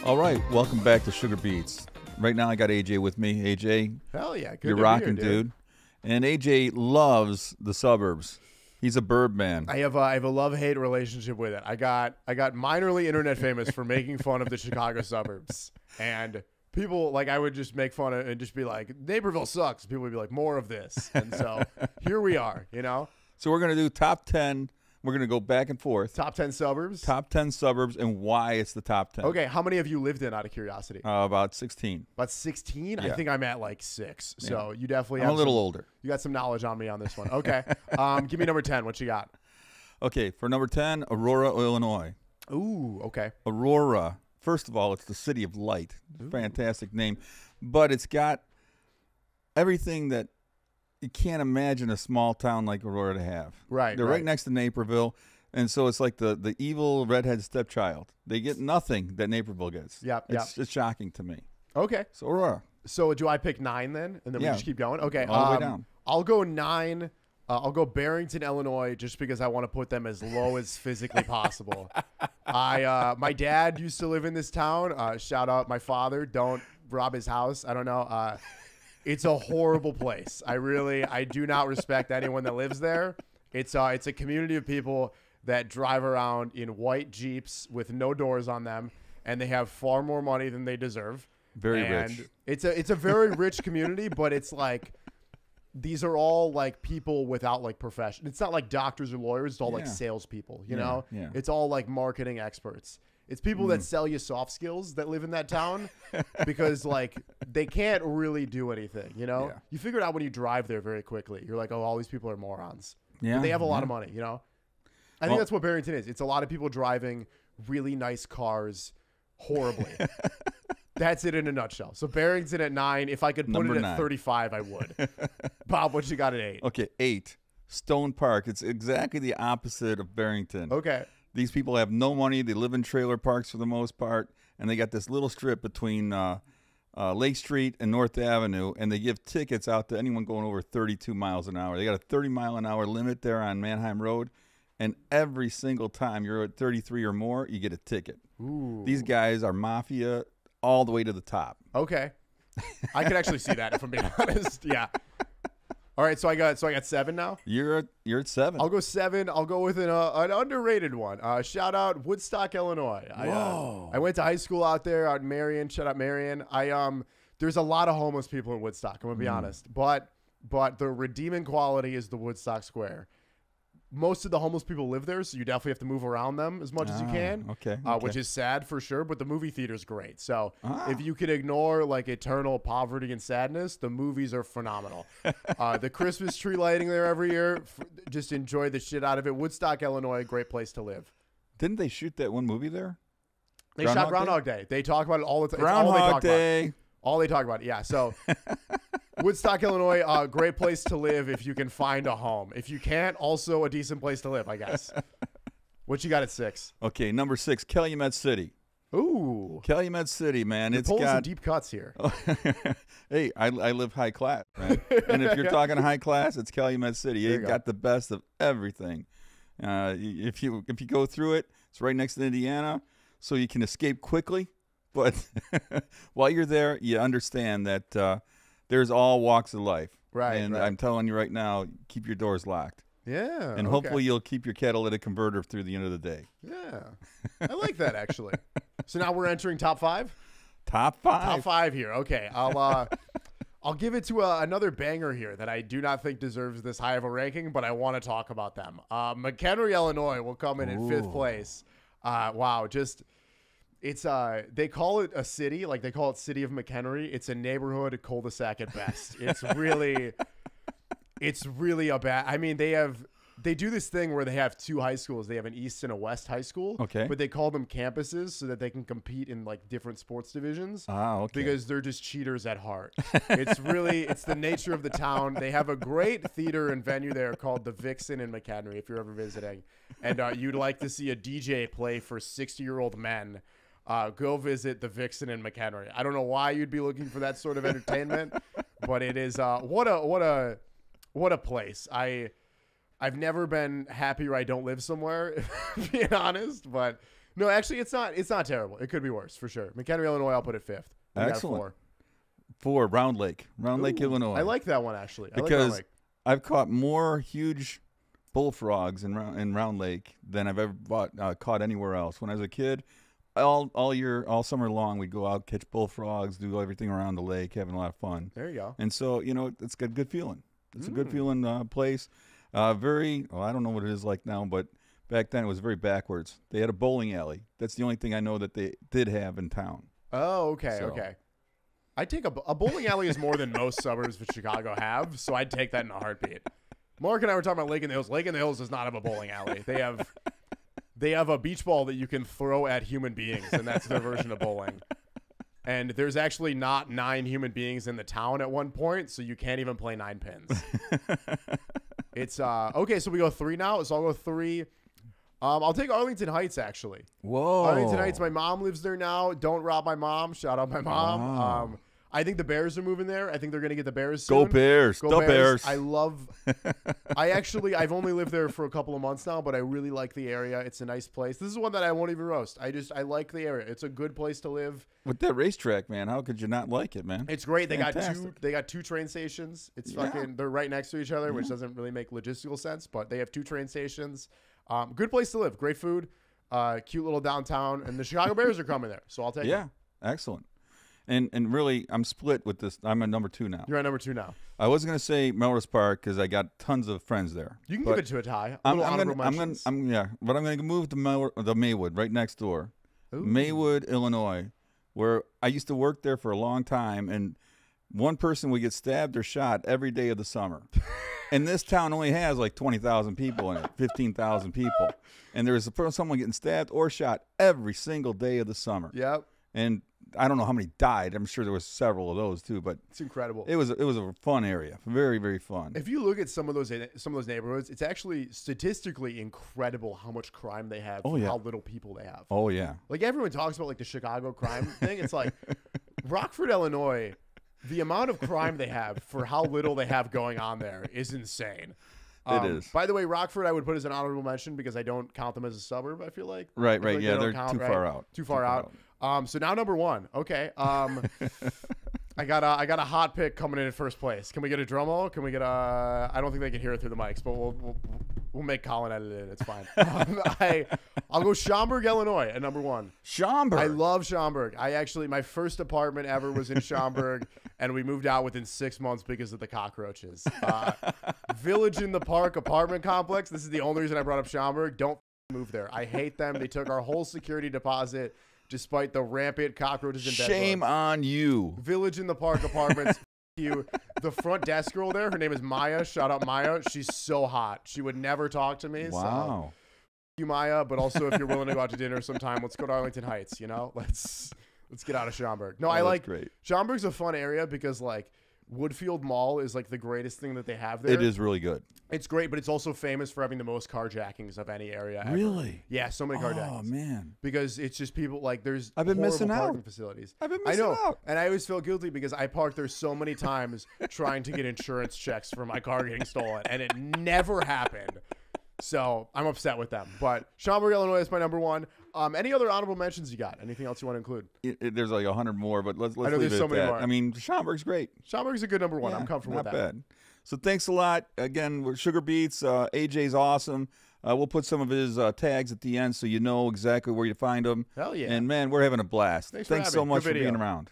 All right, welcome back to Sugar Beats. Right now I got AJ with me. AJ, hell yeah, good you're to rocking, be here, dude. And AJ loves the suburbs. He's a bird man. I have a love-hate relationship with it. I got minorly internet famous for making fun of the Chicago suburbs, and people like I would just make fun of it and just be like, Naperville sucks. People would be like, more of this, and so here we are, you know. So we're gonna do top 10. We're going to go back and forth. Top 10 suburbs? Top 10 suburbs and why it's the top 10. Okay, how many have you lived in out of curiosity? About 16. About 16? Yeah. I think I'm at like 6. Yeah. So you definitely I'm have a little older. You got some knowledge on me on this one. Okay. Give me number 10. What you got? Okay, for number 10, Aurora, Illinois. Ooh, okay. Aurora. First of all, it's the city of light. Fantastic name. But it's got everything that you can't imagine a small town like Aurora to have. Right. They're right next to Naperville, and so it's like the evil redhead stepchild. They get nothing that Naperville gets. Yep. It's shocking to me. Okay. So Aurora. So do I pick 9 then, and then we just keep going? Okay. All the way down. I'll go 9. I'll go Barrington, Illinois, just because I want to put them as low as physically possible. My dad used to live in this town. Shout out my father. Don't rob his house. I don't know. It's a horrible place. I do not respect anyone that lives there. It's a community of people that drive around in white Jeeps with no doors on them, and they have far more money than they deserve. Very rich. It's a very rich community, but it's like these are all like people without like profession. It's not like doctors or lawyers. It's all like salespeople. You know, it's all like marketing experts. It's people that sell you soft skills that live in that town because, like, they can't really do anything, you know? Yeah. You figure it out when you drive there very quickly. You're like, oh, all these people are morons. Yeah. But they have a lot of money, you know? I think that's what Barrington is. It's a lot of people driving really nice cars horribly. That's it in a nutshell. So Barrington at 9. If I could put Number it at 9. 35, I would. Bob, what you got at 8? Okay, 8. Stone Park. It's exactly the opposite of Barrington. Okay. These people have no money. They live in trailer parks for the most part, and they got this little strip between Lake Street and North Avenue, and they give tickets out to anyone going over 32 miles an hour. They got a 30-mile-an-hour limit there on Manheim Road, and every single time you're at 33 or more, you get a ticket. Ooh. These guys are mafia all the way to the top. Okay. I could actually see that if I'm being honest. Yeah. All right, so I got 7 now. You're at 7. I'll go 7. I'll go with an underrated one. Shout out Woodstock, Illinois. I went to high school out there out in Marion. Shout out Marion. There's a lot of homeless people in Woodstock. I'm gonna be honest, but the redeeming quality is the Woodstock Square. Most of the homeless people live there, so you definitely have to move around them as much as you can. Okay. Which is sad for sure, but the movie theater's great. So if you could ignore like eternal poverty and sadness, the movies are phenomenal. The Christmas tree lighting there every year, just enjoy the shit out of it. Woodstock, Illinois, great place to live. Didn't they shoot that one movie there? They shot Groundhog Day. They talk about it all the time. Groundhog Day. All they talk about. Yeah. So Woodstock, Illinois, great place to live if you can find a home. If you can't, also a decent place to live, I guess. What you got at 6? Okay, number 6, Calumet City. Ooh. Calumet City, man. You're It's pulling got some deep cuts here. Hey, I live high class, man. And if you're talking high class, it's Calumet City. There you It go. got the best of everything. If you go through it, it's right next to Indiana, so you can escape quickly. But while you're there, you understand that there's all walks of life. Right. And right. I'm telling you right now, keep your doors locked. Yeah. And okay. hopefully you'll keep your catalytic converter through the end of the day. Yeah. I like that, actually. So now we're entering top 5? Top 5. Top 5 here. Okay. I'll give it to another banger here that I do not think deserves this high of a ranking, but I want to talk about them. McHenry, Illinois will come in 5th place. Wow. Just... It's they call it a city, like they call it City of McHenry. It's a neighborhood, a cul-de-sac at best. It's really a bad. I mean, they do this thing where they have 2 high schools. They have an East and a West high school. Okay. But they call them campuses so that they can compete in like different sports divisions. Okay. Because they're just cheaters at heart. It's the nature of the town. They have a great theater and venue there called the Vixen in McHenry. If you're ever visiting, and you'd like to see a DJ play for 60-year-old men. Go visit the Vixen in McHenry. I don't know why you'd be looking for that sort of entertainment, but it is what a place. I've never been happier I don't live somewhere, being honest, but No, actually, it's not. It's not terrible. It could be worse for sure. McHenry, Illinois. I'll put it 5th. Excellent. 4, Round Lake, Illinois. I like that one actually. I like because Round Lake. I've caught more huge bullfrogs in Round Lake than I've ever caught anywhere else. When I was a kid, all summer long, we'd go out, catch bullfrogs, do everything around the lake, having a lot of fun. There you go. And so, it's got a good feeling. It's a good feeling place. I don't know what it is like now, but back then it was very backwards. They had a bowling alley. That's the only thing I know that they did have in town. Oh, okay, okay. I take a bowling alley is more than most suburbs of Chicago have, so I'd take that in a heartbeat. Mark and I were talking about Lake in the Hills. Lake in the Hills does not have a bowling alley. They have a beach ball that you can throw at human beings, and that's their version of bowling. And there's actually not 9 human beings in the town at one point, so you can't even play 9 pins. It's okay. So we go 3 now. So I'll go 3. I'll take Arlington Heights actually. Whoa. Arlington Heights. My mom lives there now. Don't rob my mom. Shout out my mom. Wow. I think the Bears are moving there. I think they're going to get the Bears soon. Go Bears. Go Bears. I've only lived there for a couple of months now, but I really like the area. It's a nice place. This is one that I won't even roast. I like the area. It's a good place to live. With that racetrack, man, how could you not like it, man? It's great. Fantastic. They got 2 train stations. It's fucking, they're right next to each other, which doesn't really make logistical sense, but they have 2 train stations. Good place to live. Great food. Cute little downtown, and the Chicago Bears are coming there, so I'll take it. Yeah, excellent. And really, I'm split with this. I'm at number 2 now. You're at number 2 now. I was gonna say Melrose Park because I got tons of friends there. You can give it to a tie. But I'm gonna move to the Maywood right next door. Ooh. Maywood, Illinois, where I used to work there for a long time, and one person would get stabbed or shot every day of the summer. And this town only has like 20,000 people in it, 15,000 people, and there was someone getting stabbed or shot every single day of the summer. Yep. And I don't know how many died. I'm sure there was several of those too, but it's incredible. It was a fun area, very, very fun. If you look at some of those neighborhoods, it's actually statistically incredible how much crime they have. Oh, yeah. How little people they have. Oh yeah. Like everyone talks about like the Chicago crime thing. It's like Rockford, Illinois. The amount of crime they have for how little they have going on there is insane. It is. By the way, Rockford I would put as an honorable mention because I don't count them as a suburb, I feel like. Right. Like Yeah, they're too far out. Too far out. So now number 1. Okay. I got a hot pick coming in at first place. Can we get a drum roll? Can we get a? I don't think they can hear it through the mics, but we'll make Colin edit it. It's fine. I'll go Schaumburg, Illinois at number 1. Schaumburg. I love Schaumburg. My first apartment ever was in Schaumburg, and we moved out within 6 months because of the cockroaches. Village in the Park apartment complex. This is the only reason I brought up Schaumburg. Don't move there. I hate them. They took our whole security deposit. Despite the rampant cockroaches and shame on you. Village in the Park apartments. You. The front desk girl there, her name is Maya. Shout out Maya. She's so hot. She would never talk to me. Wow. So, you Maya, but also if you're willing to go out to dinner sometime, let's go to Arlington Heights. Let's get out of Schaumburg. No, I like great. Schaumburg's a fun area because like Woodfield Mall is like the greatest thing that they have there. It is really good. It's great, but it's also famous for having the most carjackings of any area ever. Really? Yeah, so many carjackings. Oh man. Because it's just people like there's I've been missing parking out. Facilities. I've been missing out. And I always feel guilty because I parked there so many times trying to get insurance checks for my car getting stolen, and it never happened. So I'm upset with them. But Schaumburg, Illinois is my number 1. Any other honorable mentions you got? Anything else you want to include? There's like 100 more, but let's leave there's it so at many that. more. I mean, Schaumburg's great. Schaumburg's a good number 1. Yeah, I'm comfortable with that. Not bad. So thanks a lot. Again, we're Sugar Beats. AJ's awesome. We'll put some of his tags at the end so you know exactly where you find them. Hell yeah. And man, we're having a blast. Thanks so much for being around.